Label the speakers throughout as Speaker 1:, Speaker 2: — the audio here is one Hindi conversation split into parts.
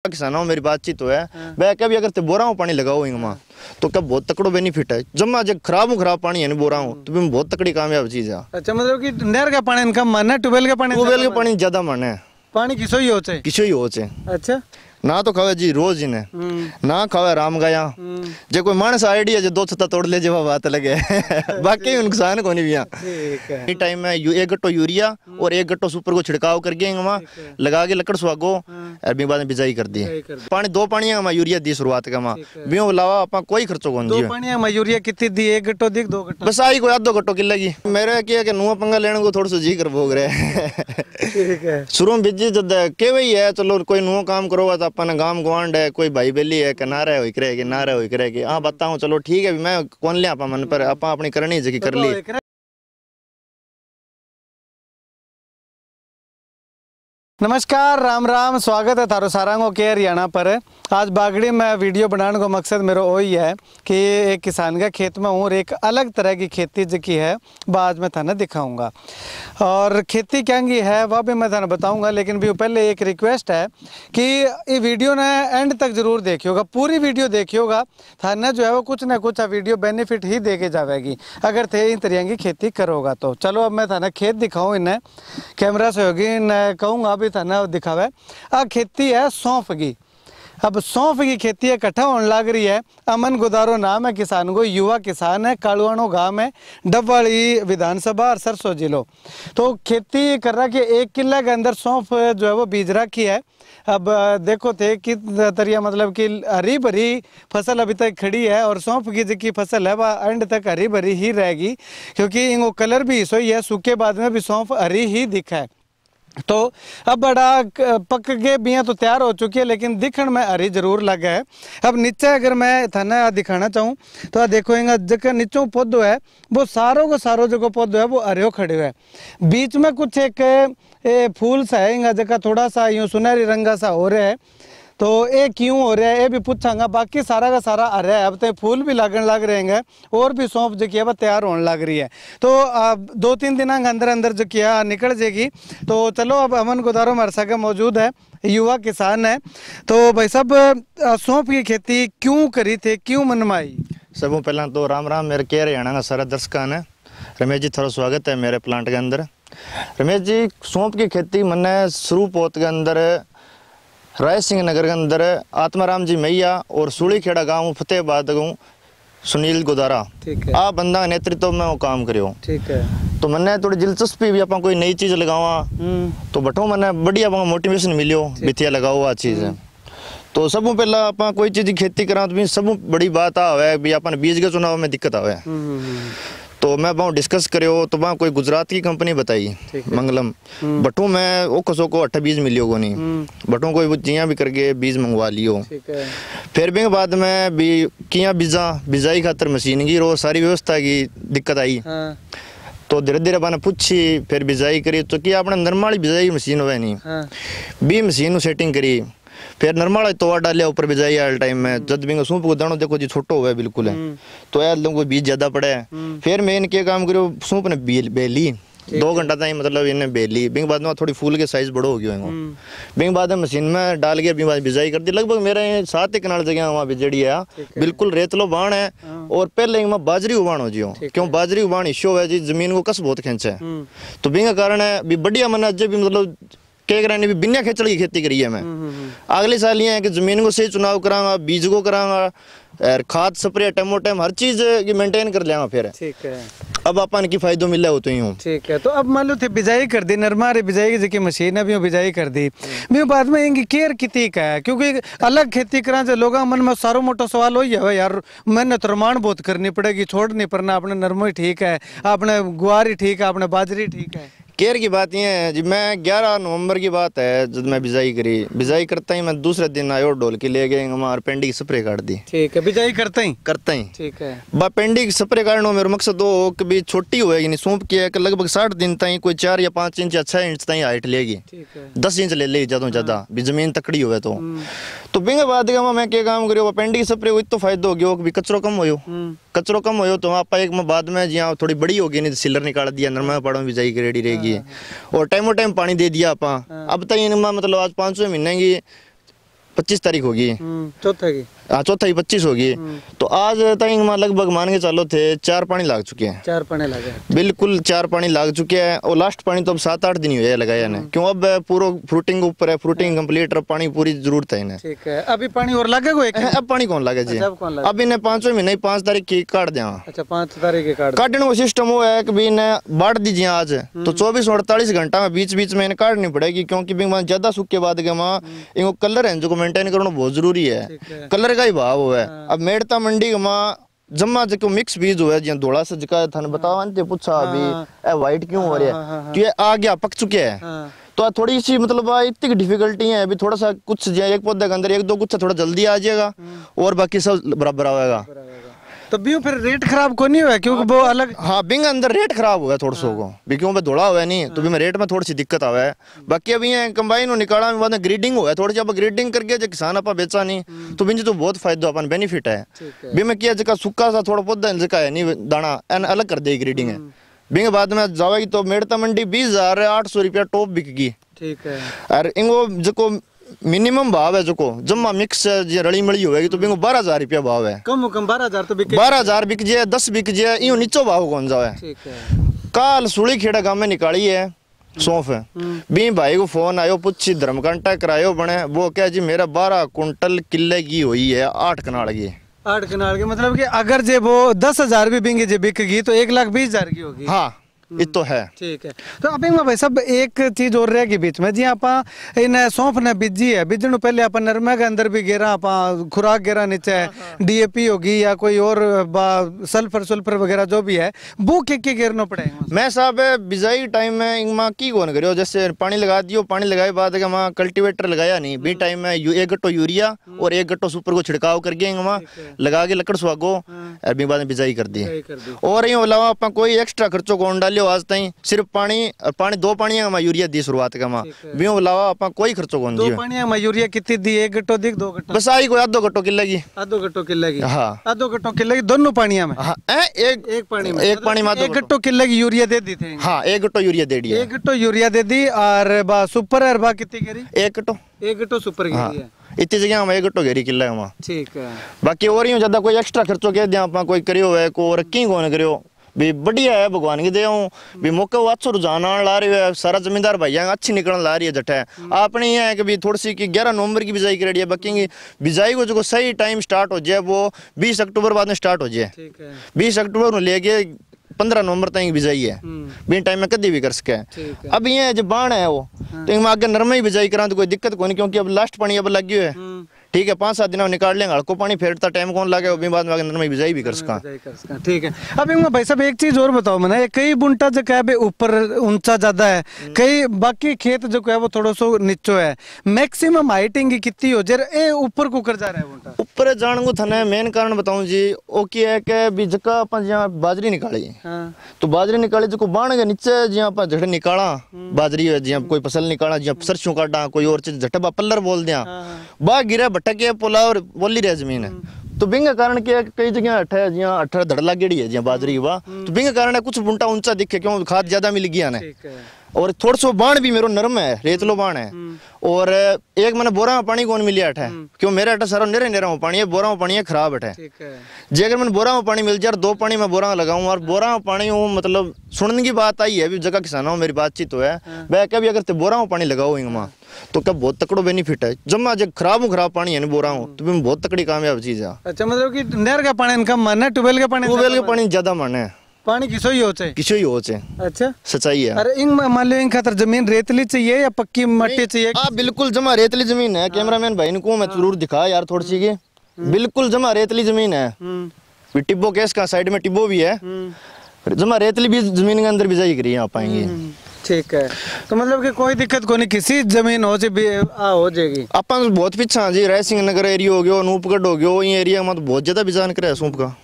Speaker 1: किसानों मेरी बातचीत है वह क्या भी अगर ते बोरा पानी लगाओ इंगमा तो क्या बहुत तकड़ो बेनिफिट है। जब जब खराब पानी है ना बोरा तो भी बहुत तकड़ी कामयाब चीज है।
Speaker 2: अच्छा, मतलब कि नहर का पानी इनका मन है, ट्यूबवेल का पानी
Speaker 1: ज्यादा मन है।
Speaker 2: पानी किसो ही होचे। अच्छा,
Speaker 1: ना तो खावे जी रोज इन्हें ना खावे राम गाया जो कोई मानस आइडिया जो 2 छत्ता तोड़ ले जब बात लगे बाकी नुकसान को नहीं भी टाइम में 1 गट्टो यूरिया और 1 गट्टो सुपर को छिड़काव करके लगा के लकड़ सुहागो और बाद में बिजाई कर दी। पानी 2 पानी यूरिया दी शुरुआत का बियो अलावा अपना कोई खर्चो को नहीं।
Speaker 2: 2 पानी यूरिया कितनी दी? 1 गट्टो दी 2 गट्टो
Speaker 1: बस आई कोई 1/2 गट्टो किले की। मेरे क्या कि नुआ पंगा लेने को थोड़ा सा जी कर भोग रहे शुरू में बिजी जब के वही है चलो कोई नुआ काम करो अपन गांव गवांड है कोई भाई बेली है कि ना रहे हो करेगी हाँ बताऊं चलो ठीक है मैं कौन लिया आपा मन पर आपा अपनी करनी जगह कर ली।
Speaker 2: नमस्कार, राम राम, स्वागत है थारो सारांगो के हरियाणा पर। आज बागड़ी में वीडियो बनाने का मकसद मेरा वही है कि एक किसान का खेत में हूँ और एक अलग तरह की खेती जो है वह आज मैं थाने दिखाऊंगा। और खेती क्या है वह भी मैं थाने बताऊंगा, लेकिन भी पहले एक रिक्वेस्ट है कि ये वीडियो ने एंड तक जरूर देखिएगा, पूरी वीडियो देखिएगा। थाने जो है वो कुछ ना कुछ वीडियो बेनिफिट ही दे के जाएगी अगर थे इन तरह की खेती करोगा तो। चलो अब मैं थाने खेत दिखाऊँ, इन्हें कैमरा से होगी इन्हें कहूँगा अभी थाना दिखावे। आ खेती है सौंफ की। अब सौंफ की खेती इकट्ठा होने लग रही है। अमन गुदारो नाम है किसान को, युवा किसान है, कालुआनो गांव है, डबवाड़ी विधानसभा और सरसों जिलो। तो खेती कर रहा कि 1 किले के अंदर सौंफ जो है वो बीज रखी है। अब देखो थे कि तरिया मतलब कि हरी भरी फसल अभी तक खड़ी है और सौंफ की जो फसल है वह एंड तक हरी भरी ही रहेगी, क्योंकि इनको कलर भी सही है, सूखे बाद में भी सौंफ हरी ही दिखा है। तो अब बड़ा पक के बियाँ तो तैयार हो चुकी है, लेकिन दिखण में हरी जरूर लगा है। अब नीचे अगर मैं थाने दिखाना चाहूँ तो देखो जगह नीचों पौधो है वो सारों को सारो जो पौधो है वो हरियो खड़े हुए। बीच में कुछ एक फूल सा है जगह थोड़ा सा यूँ सुनहरी रंगा सा हो रहा है, तो ये क्यों हो रहा है ये भी पूछांगा। बाकी सारा का सारा आ रहा है, अब तो फूल भी लगन लग रहे हैं और भी सौंफ जो है वह तैयार होने लग रही है। तो 2-3 दिन अंदर अंदर जो किया निकल जाएगी। तो चलो अब अमन गुदारो हमारे साथ मौजूद है, युवा किसान है। तो भाई साहब सौंफ की खेती क्यों करी थे, क्यों मनमाई?
Speaker 1: सबों पहला तो राम राम मेरे के हरियाणा का सारा दर्शकों ने। रमेश जी थोड़ा स्वागत है मेरे प्लांट के अंदर। रमेश जी सौंफ की खेती मैंने शुरू पोत के अंदर राय सिंह नगर के अंदर आत्माराम जी मैया और सूलीखेड़ा गांव फतेहाबाद गाँव सुनील गुदारा आ बंदा नेतृत्व में वो काम करियो। ठीक है। तो मैंने थोड़ी दिलचस्पी भी अपना कोई नई चीज लगावा तो बटो मैंने बढ़िया मोटिवेशन मिलियो बिथिया लगाओ आ चीज है। तो सबों पहला अपना कोई चीज की खेती करा तो सबों बड़ी बात आवे भी अपन बीज के चुनाव में दिक्कत आवे। तो मैं वहाँ डिस्कस करो तो वहाँ कोई गुजरात की कंपनी बताई मंगलम बटू में वो कसो को 8 बीज मिलियो को नहीं बटू कोई जिया भी करके बीज मंगवा लियो। फिर भी बाद में भी किया बिजाई खातर मशीन की रो सारी व्यवस्था की दिक्कत आई। तो धीरे धीरे मैंने पूछी फिर बिजाई करी तो क्या अपने नरमाली बिजाई मशीन हुआ नहीं बी मशीन सेटिंग करी। फिर नरमाला तोवा डालिया ऊपर बिजाई आल टाइम में जब भी सूप को दानो देखो जी छोटो हुआ है बिल्कुल है तो यार लोगों को बीज ज्यादा पड़ा है। फिर मैं इनके काम करो सूप ने बेली 2 घंटा तक मतलब इन्हें बेली बिंग बाद में थोड़ी फूल के साइज बड़ो हो गया बिंग बाद में मशीन में डाल के बिंग बाद बिजाई कर दी। लगभग मेरे 7 कनाल जगह वहाँ बिजड़ी है बिल्कुल रेतलो बाण है। और पहले में बाजरी उबाण हो जियो क्यों बाजरी उबाण हिस्सो है जी जमीन को कस बहुत खेंचा है। तो बिंग कारण है बढ़िया मन अजय भी मतलब के कराने भी बिना खेचड़ की खेती करी है। मैं अगले साल ये है कि जमीन को सही चुनाव करांगा बीज को करांगा और खाद स्प्रे टमोटम हर चीज की मेंटेन कर लिया फिर। ठीक है। अब अपन की फायदो मिला हो तो यूं। ठीक है। तो अब मान लो थे बिजाई कर दी नरमारे बिजाई की जो मशीन है भी बिजाई कर दी भी बाद में इनकी केयर कितनी का है, क्योंकि अलग खेती करा जो लोग मन में सारो मोटो सवाल हो जाए यार मेहनत रमान बहुत करनी पड़ेगी छोड़ नहीं पड़ना अपने नरमो ही ठीक है अपने गुआर ही ठीक है अपने बाजरी ठीक है। केयर की बात ये है जी मैं 11 नवंबर की बात है जब मैं बिजाई करी बिजाई करता ही मैं दूसरे दिन आयो ढोल के ले गए हमारे पेंडी की स्प्रे काट दी। ठीक है। बिजाई करता ही ठीक है। बा पेंडी की स्प्रे काटना मेरा मकसद हो कि भी छोटी होएगी नहीं सूंप की है कि लगभग 60 दिन तक कोई 4 या 5 इंच या 6 इंच तक हाइट लेगी 10 इंच ले ले ज्यादा ज्यादा भी जमीन तकड़ी हुए तो बिंग बाद मैं क्या काम करियो पेंडी की स्प्रे को इतना फायदा हो गया कि कचरो कम हो कचरो कम हो तो आप एक में बाद में जहाँ थोड़ी बड़ी होगी नहीं सिलर निकाल दिया नरमा पड़ों बिजाई की रेडी रहेगी और टाइम पानी दे दिया आप अब तक इनमें मतलब आज 500 महीने की 25 तारीख होगी।
Speaker 2: चौथा की
Speaker 1: हाँ, चौथा ही 25 होगी। तो आज तक लगभग मान के चलो थे 4 पानी लाग चुके हैं।
Speaker 2: 4 पानी लगे,
Speaker 1: बिल्कुल 4 पानी लाग चुके हैं। और लास्ट पानी तो अब 7-8 दिन ही हुए लगाया ने, क्यों अब पूरा फ्रूटिंग ऊपर है, फ्रूटिंग कंप्लीट, अब पानी पूरी जरूरत है इन्हें।
Speaker 2: ठीक है, अभी पानी और लगेगा एक?
Speaker 1: अब पानी कौन लगे जी? अब इन्हें 5वें महीने 5 तारीख की काट दिया।
Speaker 2: अच्छा, 5 तारीख की
Speaker 1: काटने का सिस्टम वो है कि भी इन्हें बांट दीजिए आज, तो 24 और 48 घंटा में बीच बीच में इन्हें काटनी पड़ेगी, क्योंकि ज्यादा सूख के बाद के वहाँ इनको कलर है जो मेंटेन करना बहुत जरूरी है। कलर का ही भाव हुआ है। अब मेड़ता मंडी में जम्मा जो मिक्स बीज हुआ है, जी धोला से जका थाने बताओ अंते पूछा अभी ए व्हाइट क्यों हो रहा है, तो ये आ गया पक चुके हैं। तो थोड़ी सी मतलब इतनी डिफिकल्टी है अभी, थोड़ा सा कुछ एक पौधे के अंदर 1-2 गुच्छा थोड़ा जल्दी आ जाएगा और बाकी सब बराबर आएगा।
Speaker 2: तो भी फिर रेट खराब को नहीं हुआ क्योंकि वो अलग?
Speaker 1: हाँ, बिंग अंदर रेट खराब हुआ है थोड़ा सो को भी, क्यों पे धोड़ा हुआ है नहीं, तो भी में रेट में थोड़ी सी दिक्कत आवा है। बाकी अभी ये कंबाइन निकाला में बाद में ग्रीडिंग हुआ है थोड़ी सी, अब ग्रीडिंग करके जो किसान अपा बेचा नहीं तो बिंज तो बहुत फायदा अपन बेनिफिट है। भी में किया जगह सूखा सा थोड़ा पौधा जगह है नहीं दाना एन अलग कर दे ग्रीडिंग है। बिंग बाद में जावेगी तो मेड़ता मंडी 20,800 रुपया टॉप बिकेगी।
Speaker 2: ठीक है, और
Speaker 1: इनको जो मिनिमम भाव है जो जम्मा मिक्स रली मड़ी होगी तो बिंगो 12,000 रुपया भाव है।
Speaker 2: कम 12,000 तो बिके,
Speaker 1: 12,000 बिक जाए, 10 बिक जाए, यो नीचो भाव कौन जाए।
Speaker 2: ठीक है,
Speaker 1: काल सुली खेड़ा गांव में निकाली है सौंफ, बी भाई को फोन आयो, पूछी धर्मकांटा करायो बने, वो क्या जी मेरा 12 कुंटल किले की हुई है 8 कनाल की।
Speaker 2: 8 कनाल के मतलब कि अगर जे वो 10,000 भी बिंगे जे बिकेगी तो 1,20,000 की होगी।
Speaker 1: हाँ, ये तो है।
Speaker 2: ठीक है, तो अब भाई सब एक चीज और रहेगी बीच में जी, आप इन सौंफ ने बीजी है, बीजन पहले आप नरमा के अंदर भी गेरा आप खुराक गेरा नीचे DAP होगी या कोई और सल्फर वगैरह जो भी है वो के गिरना पड़ेगा?
Speaker 1: मैं साहब बिजाई टाइम में इनमें की कौन करो, जैसे पानी लगा दियो, पानी लगाए बाद वहाँ कल्टीवेटर लगाया नहीं, बी टाइम में 1 गट्टो यूरिया और 1 गट्टो सुपर को छिड़काव करके वहाँ लगा के लकड़ सुहागो अभी बाद में बिजाई कर दी। और यूँ अलावा आप कोई एक्स्ट्रा खर्चो कौन डालियो आज तक, सिर्फ पानी 2 पानी में यूरिया दी शुरुआत का मां, बियो अलावा आप कोई खर्चो कौन दियो।
Speaker 2: 2 पानी में यूरिया कितनी दी? 1 गट्टो दी, 2 गट्टो?
Speaker 1: बस आई कोई आधो गट्टो किले की।
Speaker 2: आधो गट्टो किले की?
Speaker 1: हाँ,
Speaker 2: आधो गट्टो किले की दोनों पानिया में?
Speaker 1: हाँ, एक पानी में
Speaker 2: 1 गट्टो किले की यूरिया दे दी थी?
Speaker 1: हाँ, 1 गट्टो यूरिया दे दी।
Speaker 2: 1 गट्टो यूरिया दे दी और बा सुपर और बा कितनी गिरी?
Speaker 1: 1 गट्टो।
Speaker 2: 1 गट्टो सुपर गिरी है।
Speaker 1: इतनी जगह में 1 गट्टो घेरी किला है वहाँ।
Speaker 2: ठीक है,
Speaker 1: बाकी और यूँ ज्यादा कोई एक्स्ट्रा खर्चो कह दिया आप कोई करियो है को रखी कौन करियो भी, बढ़िया है भगवान की दे भी, मौके वो अच्छा रुझान आने ला रही है, सारा जमींदार भाइया अच्छी निकलने ला रही है जट है। आपने ये है कि भी थोड़ी सी कि 11 नवंबर की बिजाई करेड़ी है, बाकी की बिजाई को जो सही टाइम स्टार्ट हो जाए वो 20 अक्टूबर बाद में स्टार्ट हो जाए। 20 अक्टूबर में लेके 15 नवंबर तक बिजाई है, बिन टाइम में कभी भी कर सके। अब ये जो बाण है वो तो इनमें आगे नरम ही बिजाई करा तो कोई दिक्कत को नहीं, क्योंकि अब लास्ट पानी अब लग गया है। ठीक है, 5-7 दिन निकाल लेंगे, हल्को पानी फेरता टाइम कौन लगे, वो बाद में नरम बिजाई भी कर सका।
Speaker 2: ठीक है, अब भाई साहब एक चीज और बताओ मैंने, कई बुंटा जो है ऊपर ऊंचा ज्यादा है, कई बाकी खेत जो है वो थोड़ा सो नीचो है, मैक्सिमम हाइटिंग कितनी हो जाए ऊपर को कर जा रहा है बुंटा? ऊपर
Speaker 1: जाने को थाने मेन कारण बताऊं जी, ओ क्या है कि भी जका अपन जहां बाजरी निकाली तो बाजरी निकाली जो बाण के नीचे जहां अपन झट निकाला बाजरी है, जहां कोई फसल निकाला, जहां सरसों काटा कोई और चीज झट पल्लर बोल दिया बा गिरा भटके पोला और बोली रहे जमीन है। तो बिंग कारण के कई जगह अठे जिया 18 धड़ला गेड़ी है जिया बाजरी वा, तो बिंग कारण कुछ बुंटा ऊंचा दिखे, क्यों खाद ज्यादा मिल गया ने, और थोड़ा सो बाण भी मेरो नरम है, रेतलो बाण है। और एक मैंने बोरा में पानी कौन मिलिया है, क्यों मेरा अटा सारा नेरा पानी है, बोरा में पानी है खराब है। जे अगर मैंने बोरा में पानी मिल जाए 2 पानी में बोरा लगाऊं, और बोरा में पानी वो मतलब सुनने की बात आई है भी जगह किसानों मेरी बातचीत तो है वह क्या भी अगर बोरा में पानी लगाओ इंगमा तो क्या बहुत तकड़ो बेनिफिट है। जब जब खराब पानी है बोरा हूँ तो भी बहुत तकड़ी कामयाब चीज है।
Speaker 2: अच्छा, मतलब कि नहर का पानी इनका मन है, ट्यूबवेल का पानी
Speaker 1: ज्यादा मन है,
Speaker 2: पानी किसो ही होचे। अच्छा,
Speaker 1: सच्चाई है।
Speaker 2: अरे इन मान लो इन खातर जमीन रेतली चाहिए या पक्की मट्टी चाहिए?
Speaker 1: हाँ बिल्कुल जमा रेतली जमीन है। कैमरामैन भाई को मैं जरूर दिखा यार थोड़ी सी की, बिल्कुल जमा रेतली जमीन है। टिब्बो केस का साइड में टिब्बो भी है, जमा रेतली भी जमीन के अंदर बिजाई करी आप पाएंगे।
Speaker 2: ठीक है, तो मतलब कि कोई दिक्कत को नहीं, किसी जमीन हो जाएगी।
Speaker 1: अपन बहुत पीछा जी, राय सिंह नगर एरिया हो गयो, नूपगढ़ हो गयो, ये एरिया में तो बहुत ज्यादा बिजान करे सूप का।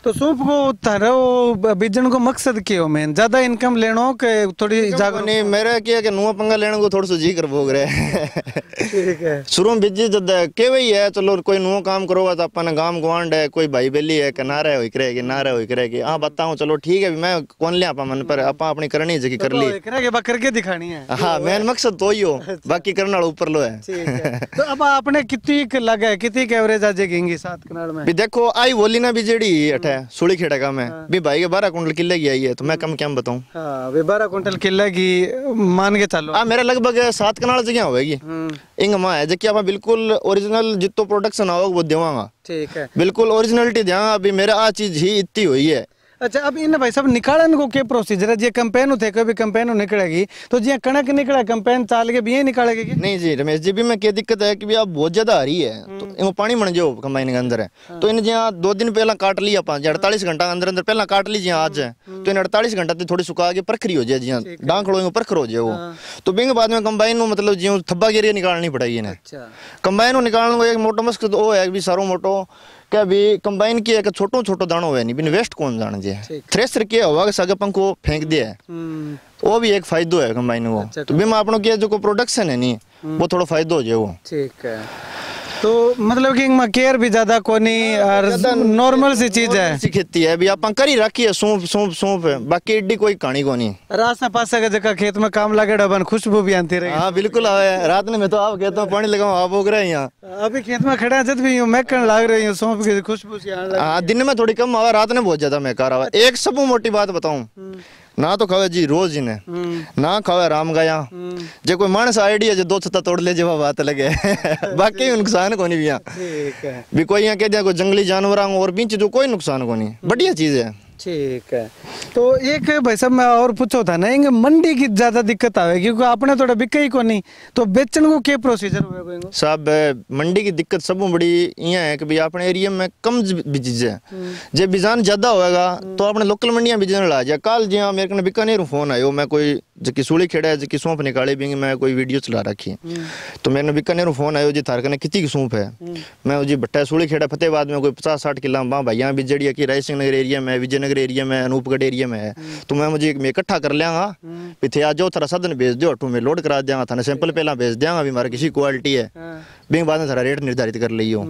Speaker 2: तो सौंफ को थारो बीजन को मकसद क्यों मेन ज्यादा इनकम लेनो के थोड़ी जागो
Speaker 1: नहीं मेरा क्या कि नुआ पंगा लेने को थोड़ा सा जी कर भोग रहे
Speaker 2: ठीक है
Speaker 1: शुरू में बिजी जद के वही है चलो कोई नुआ काम करोगा तो अपन गांव गवांड है कोई भाई बेली है ना रहे हो करेगी ना रहे हो करेगी हाँ बताऊं चलो ठीक है मैं कौन लिया आपा मन पर आपा अपनी करनी जगह कर ली
Speaker 2: करके दिखानी है
Speaker 1: हाँ मेन मकसद तो ही हो बाकी करने वाला ऊपर लो है
Speaker 2: ठीक है तो अब आपने कितनी लगा है कितनी एवरेज आ जाएगी 7 कनाल में
Speaker 1: भी देखो आई बोली ना भी जेड़ी अठे सुली खेड़ा का मैं भी भाई के 12 कुंटल किले की आई है तो मैं कम क्या बताऊं
Speaker 2: हाँ 12 कुंटल किले की मान के चलो
Speaker 1: मेरा लगभग 7 कनाल जगह होगी इंग मां है जबकि आप बिल्कुल ओरिजिनल जितो प्रोडक्शन आओ वो देवांगा
Speaker 2: ठीक है
Speaker 1: बिल्कुल ओरिजिनलिटी ध्यान अभी मेरा आ चीज ही इतनी हुई है
Speaker 2: अच्छा अब इन भाई साहब निकालन को क्या प्रोसीजर है जी कंपेन थे कोई भी कंपेन निकलेगी तो जी कणक निकले कंपेन चाल के भी निकालेगी
Speaker 1: नहीं जी रमेश जी भी मैं क्या दिक्कत है कि भी आप बहुत ज्यादा आ रही है तो इनको पानी बन जाओ कंबाइन के अंदर है तो इन जहाँ 2 दिन पहला काट लिया 48 घंटा अंदर अंदर पहला काट लीजिए आज है तो इन 48 घंटा थोड़ी सुखा के परखरी हो जाए जी डांग खड़ो परखर हो जाए वो तो बिंग बाद में कंबाइन मतलब जी थब्बा गिरिया निकालनी पड़ेगी इन्हें कंबाइन निकालने को एक मोटो मस्क वो है भी सारो मोटो क्या भी कंबाइन की एक छोटो छोटो दानो है नहीं बिन वेस्ट कौन जान जे थ्रेसर के हवा के सगे पंखो फेंक दिया है वो भी एक फायदो है कंबाइन को तो बीमा आपनो के जो प्रोडक्शन है नहीं वो थोड़ा फायदो हो जाए वो ठीक है
Speaker 2: तो मतलब कि इनमें केयर भी ज्यादा कोनी और नॉर्मल सी चीज है
Speaker 1: सी खेती है भी अपन करी रखी है सूंप सूंप सूंप है बाकी एडी कोई कहानी कोनी
Speaker 2: रास्ता पासा का जगह खेत में काम लगे डबन खुशबू भी आती रही
Speaker 1: हां बिल्कुल आवे रात में मैं तो आप कहता हूं पानी लगाऊं आप उग रहे यहां
Speaker 2: अभी खेत में खड़ा जब भी यूं महकन लग रही हूं सूंप की खुशबू सी आने लगी
Speaker 1: हां दिन में थोड़ी कम आवा रात में बहुत ज्यादा महकार आवा एक सब मोटी बात बताऊं ना तो खावे जी रोज इन्हें ना खावे राम गाया जो कोई मानस आइडिया जो 2 छत्ता तोड़ ले जब बात लगे बाकी नुकसान को नहीं भी कोई यहाँ कह दिया कोई जंगली जानवर और बीच जो कोई नुकसान को नहीं बढ़िया चीज है
Speaker 2: ठीक है तो एक भाई साहब मैं और पूछो था ना इंगे मंडी की ज्यादा दिक्कत आवे क्योंकि आपने थोड़ा बिका ही को नहीं तो बेचने को क्या प्रोसीजर होगा
Speaker 1: साहब मंडी की दिक्कत सब बड़ी ये है कि भाई अपने एरिया में कम बीज है जब बीजान ज्यादा होएगा तो अपने लोकल मंडियां बीजने ला जाए कल जी मेरे को बीकानेर फोन आयो मैं कोई जबकि सूली खेड़ा है जबकि सौंप निकाले भी मैं कोई वीडियो चला रखी तो मैंने बीकानेर फोन आयो जी थार कने कितनी की सौंप है मैं जी भट्टा सूली खेड़ा फतेहाबाद में कोई 50-60 किला भाइयां बिजड़िया की रायसिंह नगर एरिया में विजयनगर एरिया में अनूपगढ़ एरिया में है तो मैं मुझे मैं इकट्ठा कर लियागा भी थे आज जो थारा साधन भेज दो ऑटो में लोड करा देंगा थाने सैंपल पहला भेज देंगा भी हमारा किसी क्वालिटी है बिंग बाद में थारा रेट निर्धारित कर लियो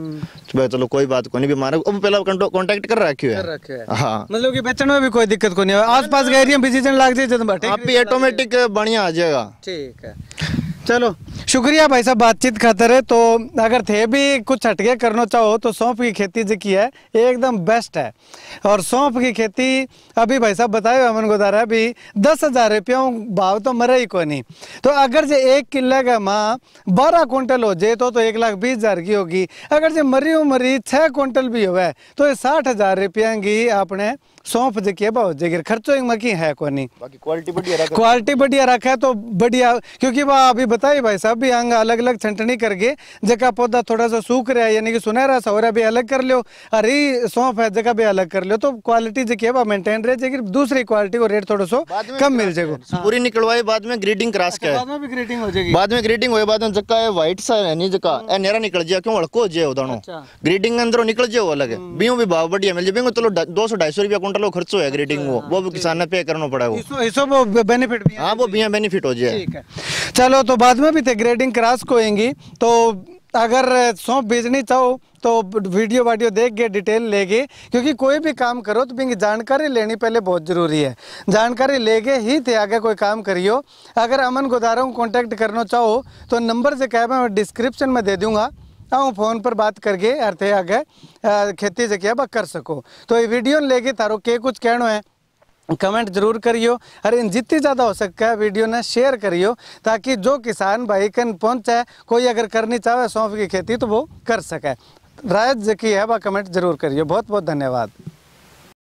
Speaker 1: तो चलो कोई बात को नहीं भी हमारा अब पहला कांटेक्ट कर रखियो है हां मतलब
Speaker 2: कि बेचने में भी कोई दिक्कत को नहीं है आसपास के एरिया में बिजीजन लाग जाए जब
Speaker 1: आप भी ऑटोमेटिक बढ़िया आ जाएगा
Speaker 2: ठीक है चलो शुक्रिया भाई साहब बातचीत खातर है तो अगर थे भी कुछ हटके करना चाहो तो सौंफ की खेती जो की है एकदम बेस्ट है और सौंफ की खेती अभी भाई साहब बताए अमन गोदारा भी 10,000 रुपया भाव तो मरे ही को नहीं तो अगर जो 1 किले का माँ 12 कुंटल हो जाए तो 1,20,000 की होगी अगर जो मरी 6 कुंटल भी हो तो 60,000 रुपया की आपने सौंफ जो की हो जाएगी खर्चो मकी है को नहीं
Speaker 1: बाकी क्वालिटी
Speaker 2: बढ़िया रखा है तो बढ़िया क्योंकि वह अभी बताइए भाई साहब भी अंग अलग अलग छंटनी करके जगह पौधा थोड़ा सा सूख रहा है यानी कि सुनहरा सा हो रहा है भी अलग कर लो हरी सौंफ है जगह भी अलग कर लो तो क्वालिटी जो है मेंटेन रह जाएगी दूसरी क्वालिटी को रेट थोड़ा सा कम मिल जाएगा
Speaker 1: पूरी निकलवाए बाद में ग्रीडिंग क्रॉस का
Speaker 2: बाद में भी ग्रीडिंग हो जाएगी
Speaker 1: बाद में ग्रीडिंग होए बाद में जक्का है व्हाइट सा है नहीं जक्का ए नेरा निकल जाए क्यों हड़को हो जाए दानो ग्रीडिंग अंदर निकल जाए अलग है बियो भी भाव बढ़िया मिल जाए चलो 200-250 रुपया कुंटल खर्चो है ग्रीडिंग वो भी किसान ने पे करना पड़ा
Speaker 2: वो बेनिफिट भी
Speaker 1: हाँ वो भी बेनिफिट हो जाए
Speaker 2: ठीक है चलो तो बाद में भी थे ग्रेडिंग क्रॉस को होंगी तो अगर सौंप बेचनी चाहो तो वीडियो देख के डिटेल लेके क्योंकि कोई भी काम करो तो भी जानकारी लेनी पहले बहुत ज़रूरी है जानकारी लेके ही थे आगे कोई काम करियो अगर अमन गोदारा को कॉन्टेक्ट करना चाहो तो नंबर जो क्या मैं डिस्क्रिप्शन में दे दूंगा आओ फोन पर बात करके अर्थे आगे खेती जो क्या कर सको तो ये वीडियो लेके तारो के कुछ कहना है कमेंट जरूर करियो और इन जितनी ज़्यादा हो सका है वीडियो ने शेयर करियो ताकि जो किसान भाई कन पहुँचे कोई अगर करनी चाहे सौंफ की खेती तो वो कर सके राय जो की है वह कमेंट जरूर करियो बहुत बहुत धन्यवाद।